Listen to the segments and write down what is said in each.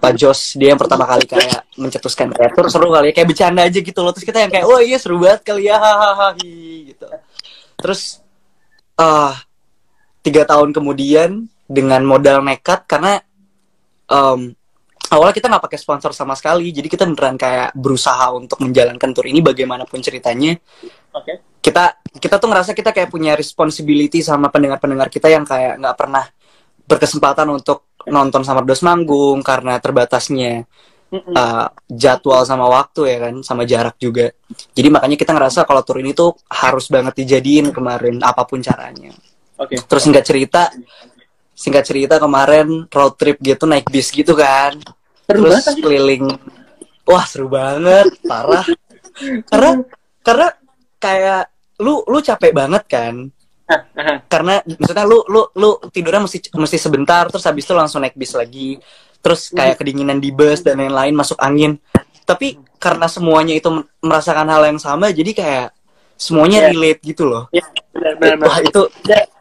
Pak Jos, dia yang pertama kali kayak mencetuskan kayak tur seru kali ya, kayak bercanda aja gitu loh. Terus kita yang kayak, oh iya seru banget kali ya, hahaha gitu. Terus 3 tahun kemudian dengan modal nekat, karena awalnya kita nggak pakai sponsor sama sekali, jadi kita beneran kayak berusaha untuk menjalankan tur ini bagaimanapun ceritanya. Kita tuh ngerasa kita kayak punya responsibility sama pendengar-pendengar kita yang kayak nggak pernah berkesempatan untuk nonton Summerdos manggung karena terbatasnya jadwal sama waktu ya kan, sama jarak juga. Jadi makanya kita ngerasa kalau tur ini tuh harus banget dijadiin kemarin apapun caranya. Terus singkat cerita kemarin road trip gitu, naik bis gitu kan. Terus keliling. Wah, seru banget, parah. Karena kayak lu capek banget kan. Karena maksudnya lu tidurnya mesti sebentar, terus habis itu langsung naik bis lagi. Terus kayak kedinginan di bus dan lain-lain, masuk angin. Tapi karena semuanya itu merasakan hal yang sama, jadi kayak semuanya relate gitu loh. Benar. Wah, itu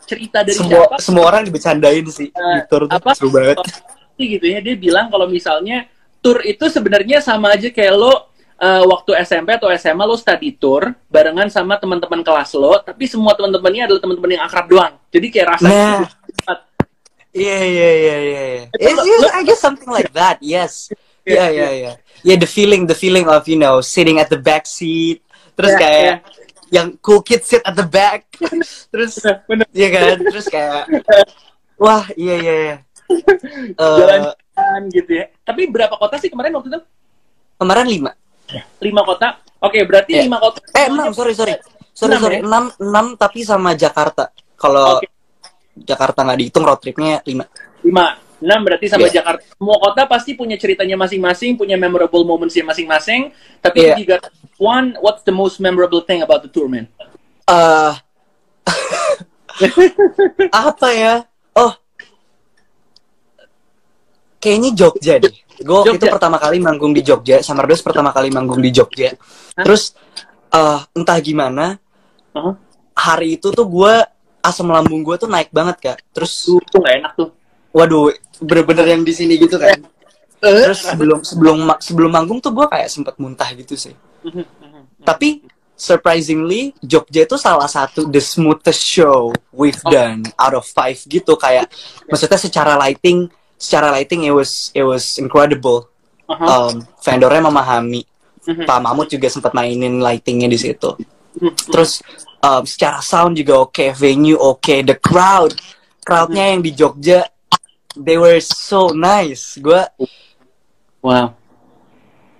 cerita dari semua orang dibecandain sih. Tur tuh seru banget. Gitu ya, dia bilang kalau misalnya tur itu sebenarnya sama aja kayak lo waktu SMP atau SMA lo study tour barengan sama teman-teman kelas lo, tapi semua teman-temannya adalah teman-teman yang akrab doang. Jadi kayak rasanya Iya. I guess something like that. Yes. Yeah. Yeah, the feeling of, you know, sitting at the back seat. Terus kayak yang cool kids sit at the back. Terus iya kan? Terus kayak wah, iya. Jalan-jalan gitu ya. Tapi berapa kota sih kemarin waktu itu? Kemarin 5. 5 kota. Oke, berarti 5 kota. 6, sorry. 6 tapi sama Jakarta. Kalau Jakarta nggak dihitung, road tripnya 5 berarti sama Jakarta. Semua kota pasti punya ceritanya masing-masing, punya memorable momentsnya masing-masing. Tapi juga what's the most memorable thing about the tour, man? Apa ya? Oh, kayaknya Jogja deh. Gue itu pertama kali manggung di Jogja, Summerdos pertama kali manggung di Jogja. Terus entah gimana, hari itu tuh gue asam lambung gue tuh naik banget Kak. Terus tuh nggak enak tuh. Waduh, bener-bener yang di sini gitu kan. Terus sebelum manggung tuh gue kayak sempet muntah gitu sih. Tapi surprisingly Jogja itu salah satu the smoothest show we've done out of 5 gitu. Kayak maksudnya secara lighting it was incredible. Vendornya memahami. Pak Mahmud juga sempat mainin lightingnya di situ. Terus secara sound juga oke, venue oke, the crowdnya yang di Jogja, they were so nice.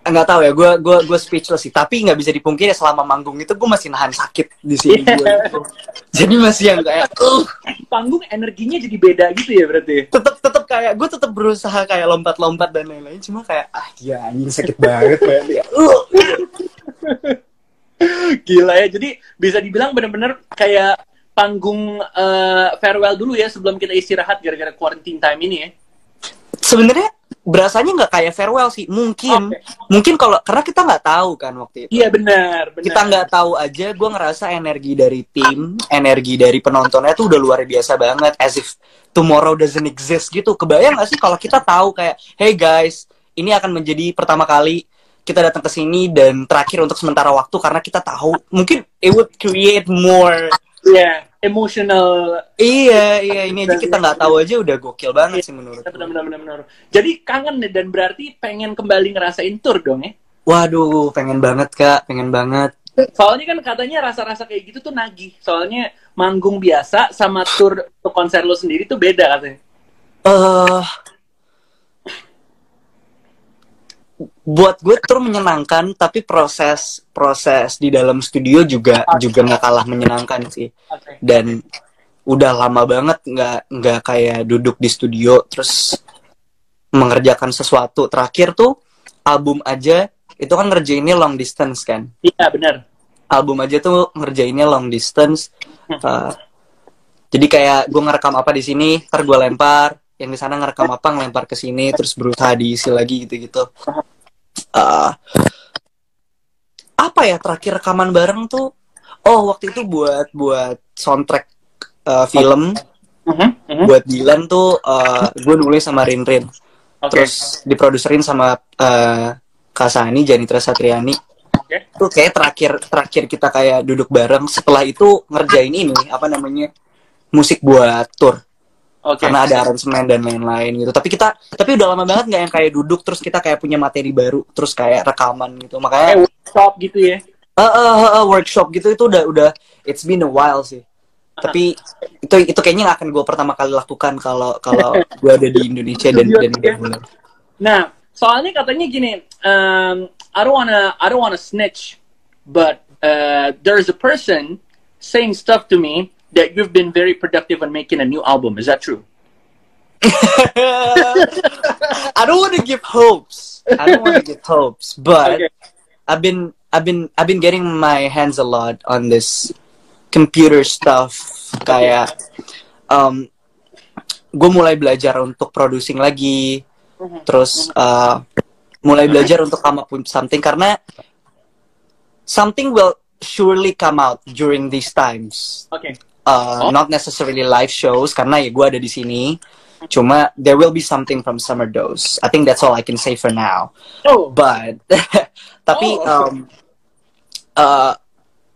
Nggak tahu ya, gue speechless sih. Tapi nggak bisa dipungkiri selama manggung itu gue masih nahan sakit di sini. Jadi masih yang kayak panggung energinya jadi beda gitu ya berarti. Tetap kayak gue tetap berusaha kayak lompat-lompat dan lain-lain, cuma kayak anjing sakit banget ya. Gila ya, jadi bisa dibilang bener-bener kayak panggung farewell dulu ya sebelum kita istirahat gara-gara quarantine time ini ya. Sebenarnya berasanya nggak kayak farewell sih, mungkin kalau karena kita nggak tahu kan waktu itu. Iya benar. Kita nggak tahu aja. Gue ngerasa energi dari tim, energi dari penontonnya tuh udah luar biasa banget, as if tomorrow doesn't exist gitu. Kebayang nggak sih kalau kita tahu kayak, hey guys, ini akan menjadi pertama kali kita datang ke sini dan terakhir untuk sementara waktu, karena kita tahu mungkin it would create more emotional. Iya, ini aja kita nggak tahu aja udah gokil banget sih menurut. Benar. Jadi kangen dan berarti pengen kembali ngerasain tour dong ya? Waduh, pengen banget Kak, pengen banget. Soalnya kan katanya rasa-rasa kayak gitu tuh nagih. Soalnya manggung biasa sama tour untuk konser lo sendiri tuh beda katanya. Buat gue tur menyenangkan, tapi proses di dalam studio juga nggak kalah menyenangkan sih. Dan udah lama banget nggak kayak duduk di studio terus mengerjakan sesuatu. Terakhir tuh album aja itu kan ngerjainnya long distance kan. Iya benar. Album aja tuh ngerjainnya long distance. Jadi kayak gue ngerekam apa di sini, ntar gue lempar, yang di sana ngerekam apa ngelempar ke sini, terus berusaha diisi lagi gitu-gitu. Apa ya terakhir rekaman bareng tuh? Oh, waktu itu buat soundtrack film. Buat Dylan tuh gue nulis sama Rin. Terus diproduserin sama Kak Sani, Janitra Satriani. Itu kayak terakhir kita kayak duduk bareng. Setelah itu ngerjain ini apa namanya, musik buat tour. Karena ada aransemen dan lain-lain gitu. Tapi udah lama banget nggak yang kayak duduk terus kita kayak punya materi baru terus kayak rekaman gitu. Makanya workshop gitu ya. Workshop gitu itu udah it's been a while sih. Tapi itu kayaknya nggak akan gue pertama kali lakukan kalau gue ada di Indonesia dan mulai. Nah, soalnya katanya gini, I don't wanna snitch, but there's a person saying stuff to me that you've been very productive on making a new album. Is that true? I don't want to give hopes. But I've been getting my hands a lot on this computer stuff. Kayak gue mulai belajar untuk producing lagi, terus mulai belajar untuk come up with something karena something will surely come out during these times. Not necessarily live shows karena ya gue ada di sini. Cuma there will be something from Summer Dose. I think that's all I can say for now. But tapi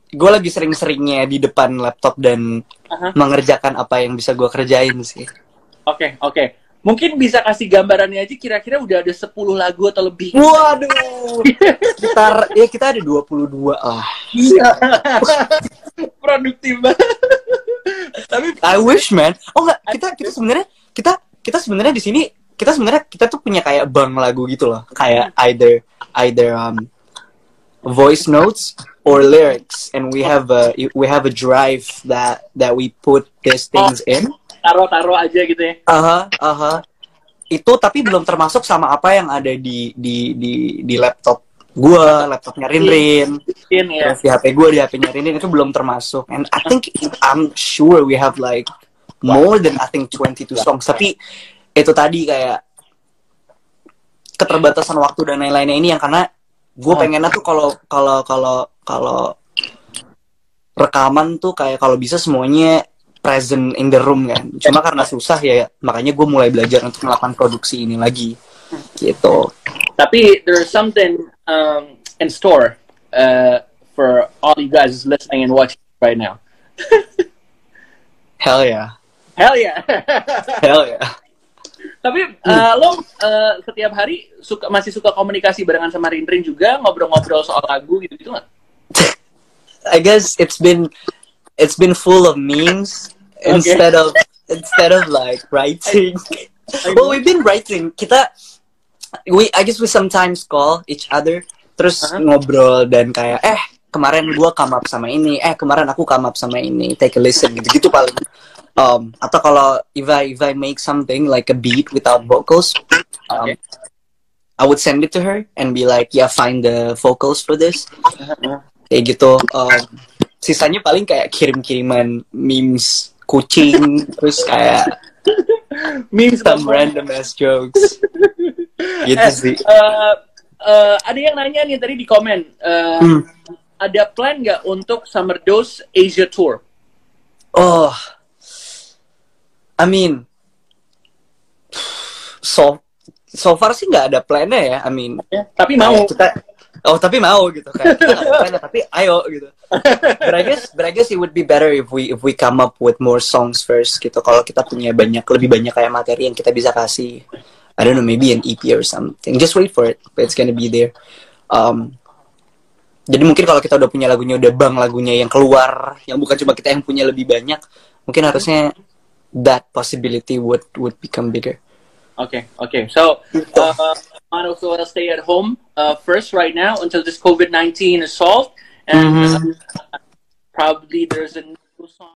gue lagi sering-seringnya di depan laptop dan mengerjakan apa yang bisa gue kerjain sih. Oke. Mungkin bisa kasih gambarannya aja kira-kira udah ada 10 lagu atau lebih. Waduh. Sekitar ya kita ada 22 lah. Produktif banget. Tapi I wish, man. Oh enggak, kita sebenarnya di sini kita tuh punya kayak bank lagu gitu loh. Kayak either voice notes or lyrics, and we have a drive that we put these things in. Taruh aja gitu ya. Itu tapi belum termasuk sama apa yang ada di laptop gua, laptopnya Rinrin. Terus di HP gua, di HP-nya Rinrin itu belum termasuk. And I'm sure we have like more than 22 songs. Tapi itu tadi kayak keterbatasan waktu dan lain-lainnya ini yang karena gue pengennya tuh kalau rekaman tuh kayak kalau bisa semuanya present in the room kan. Cuma karena susah ya makanya gue mulai belajar untuk melakukan produksi ini lagi gitu. Tapi there's something in store for all you guys listening and watching right now. Hell yeah. Tapi lo setiap hari masih suka komunikasi barengan sama Rinrin juga, ngobrol-ngobrol soal lagu gitu nggak? I guess it's been full of memes instead of like writing. Well, we've been writing. I guess we sometimes call each other terus ngobrol dan kayak kemarin gua come up sama ini, kemarin aku come up sama ini, take a listen gitu paling. Atau kalau if I make something like a beat without vocals, I would send it to her and be like, yeah, find the vocals for this. Kayak gitu. Sisanya paling kayak kirim-kiriman memes kucing, terus kayak memes some random ass jokes. Gitu sih. Ada yang nanya nih tadi di komen, ada plan nggak untuk Summer Dose Asia Tour? I mean, so far sih nggak ada plannya ya. I mean, tapi mau tapi mau gitu kan. Tapi ayo gitu. But I guess it would be better if we come up with more songs first gitu. Kalau kita punya lebih banyak kayak materi yang kita bisa kasih. I don't know, maybe an EP or something. Just wait for it, but it's gonna be there. Jadi mungkin kalau kita udah punya lagunya, udah lagunya yang keluar, yang bukan cuma kita yang punya lebih banyak, mungkin harusnya that possibility would become bigger. Okay. So, might also stay at home first right now until this COVID-19 is solved, and probably there's a new song.